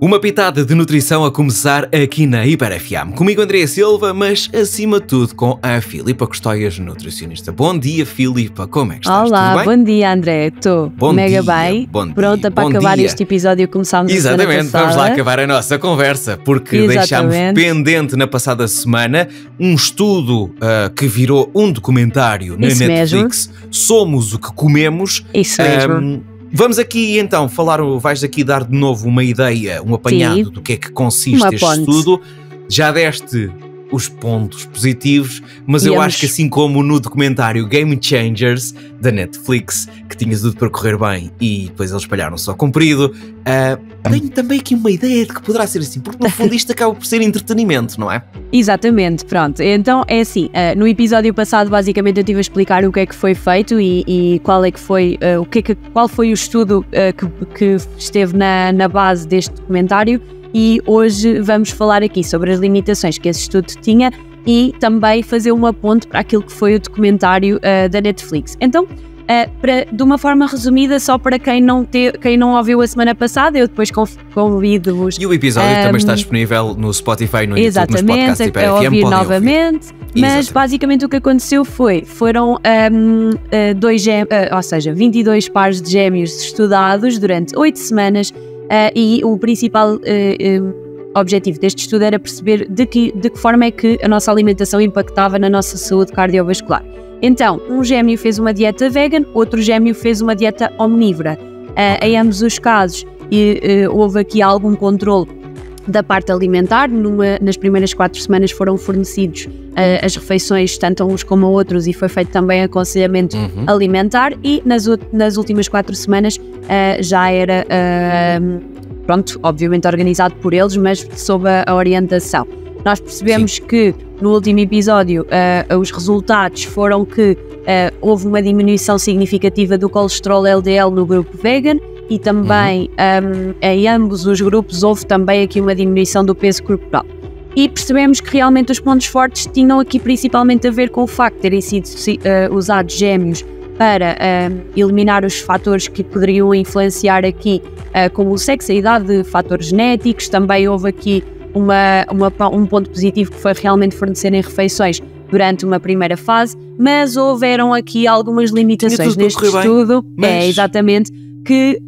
Uma pitada de nutrição a começar aqui na Hiper FM. Comigo André Silva, mas acima de tudo com a Filipa Custóias, nutricionista. Bom dia, Filipa, como é que estás? Olá, bom dia, André. Estou mega bem, pronta para acabar este episódio e começarmos a semana passada. Exatamente, vamos lá acabar a nossa conversa, porque deixámos pendente na passada semana um estudo que virou um documentário na Netflix. Mesmo. Somos o que comemos. Isso mesmo. Vamos aqui então vais aqui dar de novo uma ideia, um apanhado do que é que consiste este estudo. Já deste os pontos positivos, mas eu acho que assim como no documentário Game Changers da Netflix, que tinha tudo para correr bem e depois eles espalharam só comprido, tenho também aqui uma ideia de que poderá ser assim, porque no fundo isto acaba por ser entretenimento, não é? Exatamente, pronto. Então é assim, no episódio passado basicamente eu estive a explicar o que é que foi feito e qual é que foi, qual foi o estudo que esteve na base deste documentário. E hoje vamos falar aqui sobre as limitações que esse estudo tinha e também fazer uma ponte para aquilo que foi o documentário da Netflix. Então, de uma forma resumida, só para quem não ouviu a semana passada, eu depois convido-vos. E o episódio também está disponível no Spotify, no YouTube, nos podcasts Exatamente, a ouvir novamente. Mas basicamente o que aconteceu foram 22 pares de gêmeos estudados durante 8 semanas. E o principal objetivo deste estudo era perceber de que forma é que a nossa alimentação impactava na nossa saúde cardiovascular. Então, um gêmeo fez uma dieta vegan, outro gêmeo fez uma dieta omnívora. Em ambos os casos, houve aqui algum controle da parte alimentar. Nas primeiras 4 semanas foram fornecidos as refeições, tanto a uns como a outros, e foi feito também aconselhamento alimentar, e nas últimas 4 semanas já era, obviamente organizado por eles, mas sob a orientação. Nós percebemos que no último episódio os resultados foram que houve uma diminuição significativa do colesterol LDL no grupo vegan, e também em ambos os grupos houve também aqui uma diminuição do peso corporal. E percebemos que realmente os pontos fortes tinham aqui principalmente a ver com o facto de terem sido usados gêmeos para eliminar os fatores que poderiam influenciar aqui, como o sexo, a idade, fatores genéticos. Também houve aqui um ponto positivo, que foi realmente fornecerem refeições durante uma primeira fase, mas houveram aqui algumas limitações neste estudo. Exatamente. Que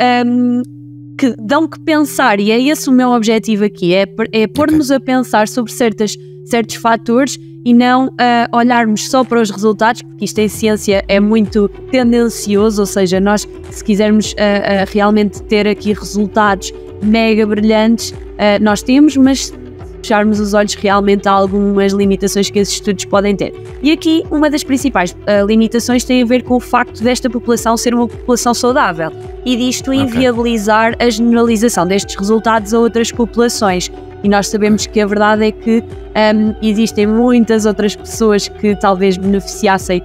dão que pensar, e é esse o meu objetivo aqui, é pôr-nos a pensar sobre certos fatores e não olharmos só para os resultados, porque isto em ciência é muito tendencioso, ou seja, nós, se quisermos realmente ter aqui resultados mega brilhantes, nós temos, mas fecharmos os olhos, realmente há algumas limitações que esses estudos podem ter. E aqui uma das principais limitações tem a ver com o facto desta população ser uma população saudável e disto inviabilizar a generalização destes resultados a outras populações. E nós sabemos que a verdade é que existem muitas outras pessoas que talvez beneficiassem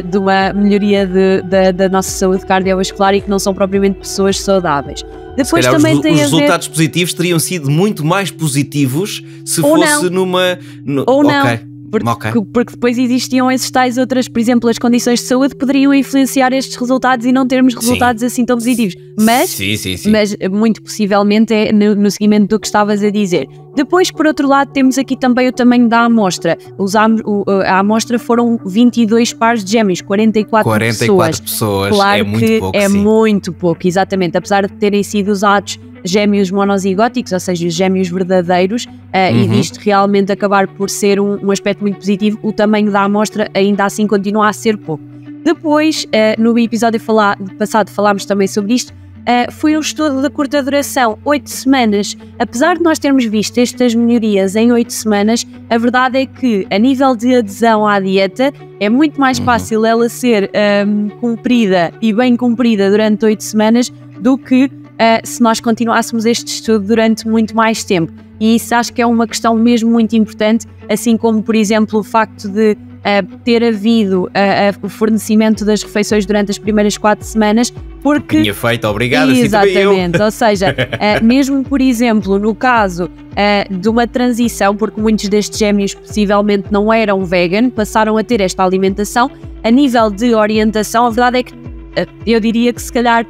de uma melhoria da nossa saúde cardiovascular e que não são propriamente pessoas saudáveis. Depois também os resultados positivos teriam sido muito mais positivos se ou fosse não. Ou não. Porque depois existiam esses tais outras, por exemplo, as condições de saúde poderiam influenciar estes resultados e não termos resultados assim tão positivos. Mas muito possivelmente é no seguimento do que estavas a dizer. Depois, por outro lado, temos aqui também o tamanho da amostra. A amostra foram 22 pares de gêmeos, 44 pessoas. Claro, é muito pouco, é muito pouco, exatamente. Apesar de terem sido usados gêmeos monozigóticos, ou seja, os gêmeos verdadeiros, e disto realmente acabar por ser um aspecto muito positivo, o tamanho da amostra ainda assim continua a ser pouco. Depois, no episódio passado falámos também sobre isto, foi um estudo de curta duração, 8 semanas. Apesar de nós termos visto estas melhorias em 8 semanas, a verdade é que, a nível de adesão à dieta, é muito mais fácil ela ser cumprida e bem cumprida durante 8 semanas do que se nós continuássemos este estudo durante muito mais tempo. E isso acho que é uma questão mesmo muito importante, assim como, por exemplo, o facto de ter havido o fornecimento das refeições durante as primeiras 4 semanas, porque... Tinha feito, obrigado, exatamente, ou seja, mesmo, por exemplo, no caso de uma transição, porque muitos destes gêmeos possivelmente não eram vegan, passaram a ter esta alimentação, a nível de orientação, a verdade é que eu diria que se calhar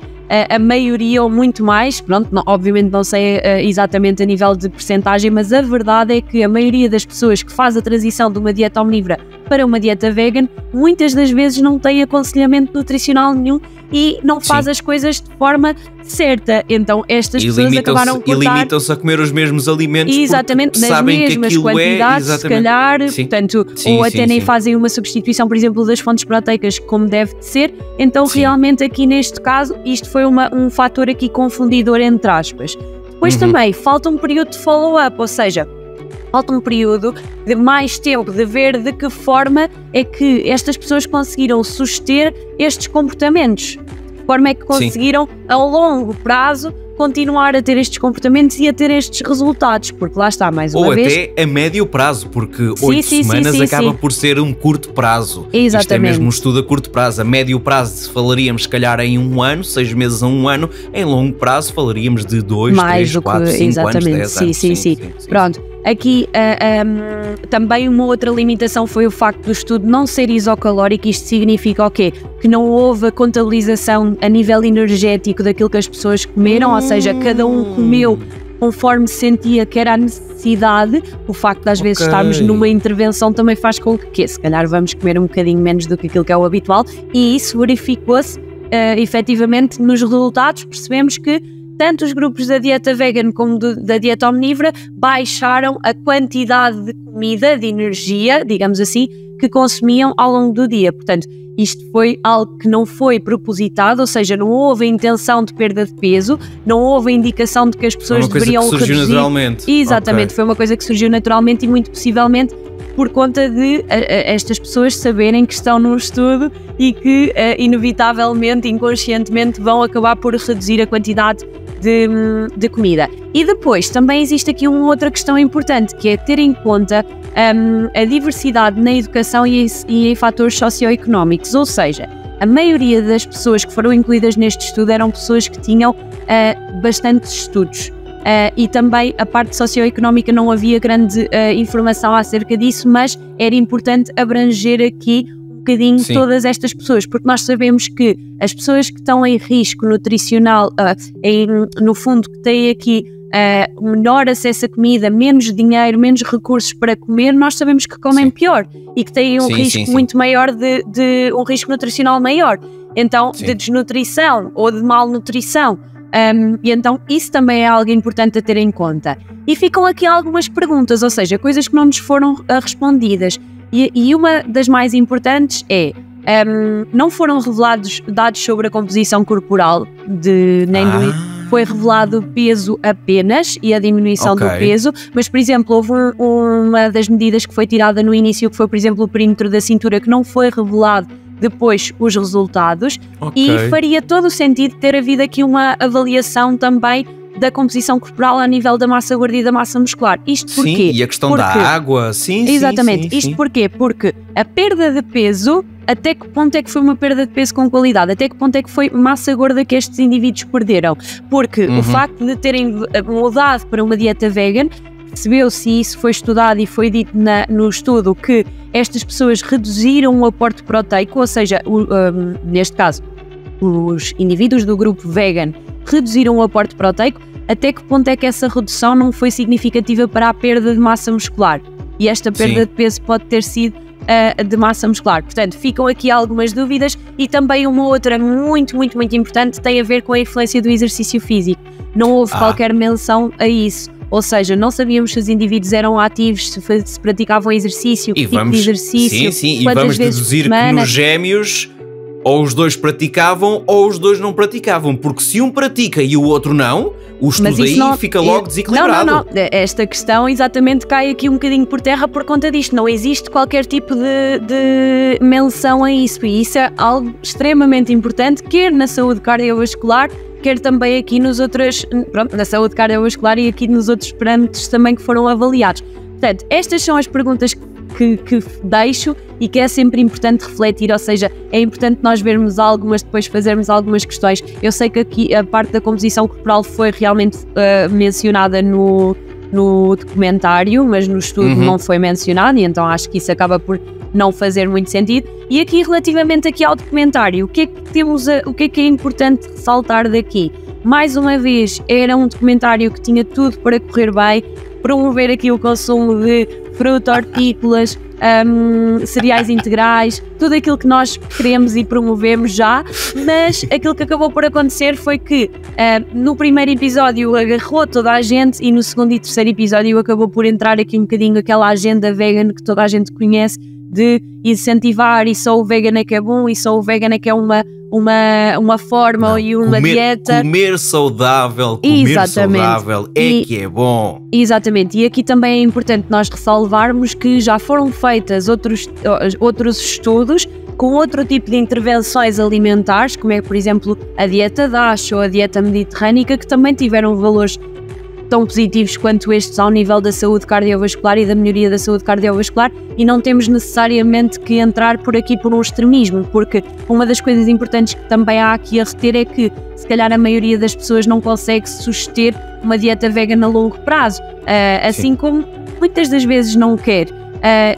a maioria ou muito mais, pronto, obviamente não sei exatamente a nível de percentagem, mas a verdade é que a maioria das pessoas que faz a transição de uma dieta omnívora para uma dieta vegan, muitas das vezes não tem aconselhamento nutricional nenhum e não faz as coisas de forma certa. Então estas pessoas acabaram por e limitam-se a comer os mesmos alimentos, exatamente, porque sabem que aquilo quantidades, se calhar, portanto, ou até nem fazem uma substituição, por exemplo, das fontes proteicas como deve de ser. Então realmente aqui neste caso isto foi um fator aqui confundidor entre aspas. Depois também falta um período de follow-up, ou seja, falta um período de mais tempo de ver de que forma é que estas pessoas conseguiram suster estes comportamentos, de forma é que conseguiram a longo prazo continuar a ter estes comportamentos e a ter estes resultados, porque lá está, mais uma vez... Ou até a médio prazo, porque 8 semanas acaba por ser um curto prazo. Exatamente. Isto é mesmo um estudo a curto prazo. A médio prazo falaríamos, se calhar, em 1 ano, 6 meses a 1 ano. Em longo prazo falaríamos de 2, 3, 4, 5 anos, 10 anos. Sim. Pronto. Aqui também uma outra limitação foi o facto do estudo não ser isocalórico. Isto significa o quê? Que não houve a contabilização a nível energético daquilo que as pessoas comeram, ou seja, cada um comeu conforme sentia que era a necessidade. O facto de às vezes estarmos numa intervenção também faz com que se calhar vamos comer um bocadinho menos do que aquilo que é o habitual, e isso verificou-se efetivamente nos resultados. Percebemos que tanto os grupos da dieta vegan como da dieta omnívora baixaram a quantidade de comida, de energia, digamos assim, que consumiam ao longo do dia. Portanto, isto foi algo que não foi propositado, ou seja, não houve a intenção de perda de peso, não houve a indicação de que as pessoas deveriam reduzir. Foi uma coisa que surgiu naturalmente. Exatamente, foi uma coisa que surgiu naturalmente e muito possivelmente por conta de estas pessoas saberem que estão num estudo e que inevitavelmente, inconscientemente, vão acabar por reduzir a quantidade de comida. E depois também existe aqui uma outra questão importante, que é ter em conta a diversidade na educação e em fatores socioeconómicos, ou seja, a maioria das pessoas que foram incluídas neste estudo eram pessoas que tinham bastantes estudos. E também a parte socioeconómica não havia grande informação acerca disso, mas era importante abranger aqui um bocadinho todas estas pessoas, porque nós sabemos que as pessoas que estão em risco nutricional, no fundo que têm aqui menor acesso a comida, menos dinheiro, menos recursos para comer, nós sabemos que comem pior e que têm um risco muito maior de um risco nutricional maior, então de desnutrição ou de malnutrição. E então isso também é algo importante a ter em conta. E ficam aqui algumas perguntas, ou seja, coisas que não nos foram respondidas. E uma das mais importantes é, não foram revelados dados sobre a composição corporal, foi revelado peso apenas e a diminuição do peso, mas por exemplo houve uma das medidas que foi tirada no início, que foi por exemplo o perímetro da cintura, que não foi revelado depois os resultados, e faria todo o sentido ter havido aqui uma avaliação também da composição corporal a nível da massa gorda e da massa muscular. Isto porquê? E a questão da água, exatamente. Isto porquê? Porque a perda de peso, até que ponto é que foi uma perda de peso com qualidade? Até que ponto é que foi massa gorda que estes indivíduos perderam? Porque o facto de terem mudado para uma dieta vegan, percebeu-se, e isso foi estudado e foi dito no estudo, que estas pessoas reduziram o aporte proteico, ou seja, neste caso, os indivíduos do grupo vegan reduziram o aporte proteico. Até que ponto é que essa redução não foi significativa para a perda de massa muscular? E esta perda de peso pode ter sido de massa muscular. Portanto, ficam aqui algumas dúvidas. E também uma outra muito importante tem a ver com a influência do exercício físico. Não houve qualquer menção a isso. Ou seja, não sabíamos se os indivíduos eram ativos, se praticavam exercício, que tipo de exercício, e vamos deduzir que nos gêmeos ou os dois praticavam ou os dois não praticavam, porque se um pratica e o outro não, o estudo aí fica logo desequilibrado. Não. Esta questão exatamente cai aqui um bocadinho por terra por conta disto. Não existe qualquer tipo de menção a isso, e isso é algo extremamente importante, quer na saúde cardiovascular, quer também aqui na saúde cardiovascular e aqui nos outros parâmetros também que foram avaliados. Portanto, estas são as perguntas que deixo e que é sempre importante refletir, ou seja, é importante nós vermos algo, mas depois fazermos algumas questões. Eu sei que aqui a parte da composição corporal foi realmente mencionada no documentário, mas no estudo não foi mencionado, e então acho que isso acaba por não fazer muito sentido. E aqui, relativamente aqui ao documentário, o que é que temos, o que é importante ressaltar daqui? Mais uma vez, era um documentário que tinha tudo para correr bem, promover aqui o consumo de fruta, hortícolas, cereais integrais, tudo aquilo que nós queremos e promovemos já, mas aquilo que acabou por acontecer foi que no primeiro episódio agarrou toda a gente e no segundo e terceiro episódio acabou por entrar aqui um bocadinho aquela agenda vegan que toda a gente conhece, de incentivar e só o vegan é que é bom e só o vegan é que é uma forma não, e uma dieta. Comer saudável, que é bom. Exatamente, e aqui também é importante nós ressalvarmos que já foram feitas outros estudos com outro tipo de intervenções alimentares, como é, por exemplo, a dieta DASH ou a dieta mediterrânica, que também tiveram valores tão positivos quanto estes ao nível da saúde cardiovascular e da melhoria da saúde cardiovascular, e não temos necessariamente que entrar por aqui por um extremismo, porque uma das coisas importantes que também há aqui a reter é que se calhar a maioria das pessoas não consegue suster uma dieta vegana a longo prazo, assim como muitas das vezes não quer.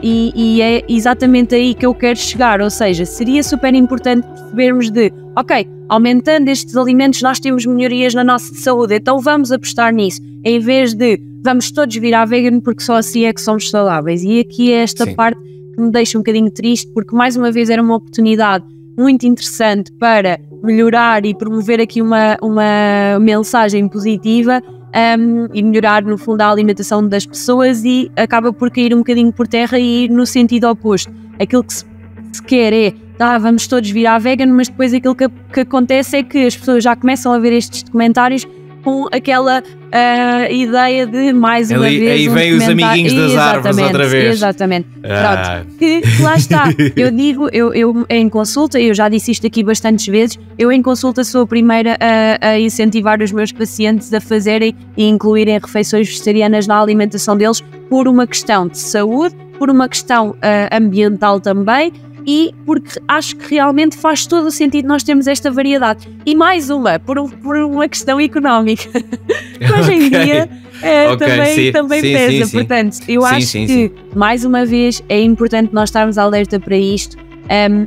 E é exatamente aí que eu quero chegar, ou seja, seria super importante percebermos ok, aumentando estes alimentos nós temos melhorias na nossa saúde, então vamos apostar nisso, em vez de vamos todos virar vegan porque só assim é que somos saudáveis. E aqui é esta parte que me deixa um bocadinho triste, porque mais uma vez era uma oportunidade muito interessante para melhorar e promover aqui uma mensagem positiva, e melhorar no fundo a alimentação das pessoas, e acaba por cair um bocadinho por terra e ir no sentido oposto. Aquilo que se quer é vamos todos virar vegan, mas depois aquilo que acontece é que as pessoas já começam a ver estes documentários com aquela ideia de mais uma vez aí vem os amiguinhos das árvores outra vez. Exatamente. Pronto, que lá está. Eu digo, eu em consulta, eu já disse isto aqui bastantes vezes, eu em consulta sou a primeira a incentivar os meus pacientes a fazerem e incluírem refeições vegetarianas na alimentação deles, por uma questão de saúde, por uma questão ambiental também, e porque acho que realmente faz todo o sentido nós termos esta variedade. E mais por uma questão económica. Hoje em dia também pesa. Sim. Portanto, eu acho que, mais uma vez, é importante nós estarmos alerta para isto.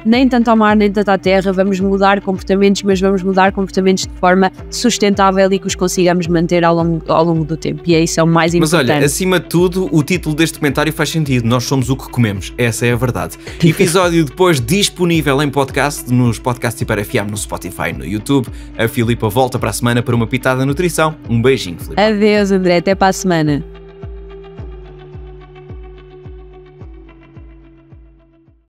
Nem tanto ao mar, nem tanto à terra, vamos mudar comportamentos, mas vamos mudar comportamentos de forma sustentável e que os consigamos manter ao longo do tempo, e isso é o mais importante. Mas olha, acima de tudo, o título deste comentário faz sentido, nós somos o que comemos, essa é a verdade. Episódio depois disponível em podcast, nos podcasts Hiper FM, no Spotify, no YouTube. A Filipa volta para a semana para uma pitada de nutrição. Um beijinho, Filipa. Adeus, André, até para a semana.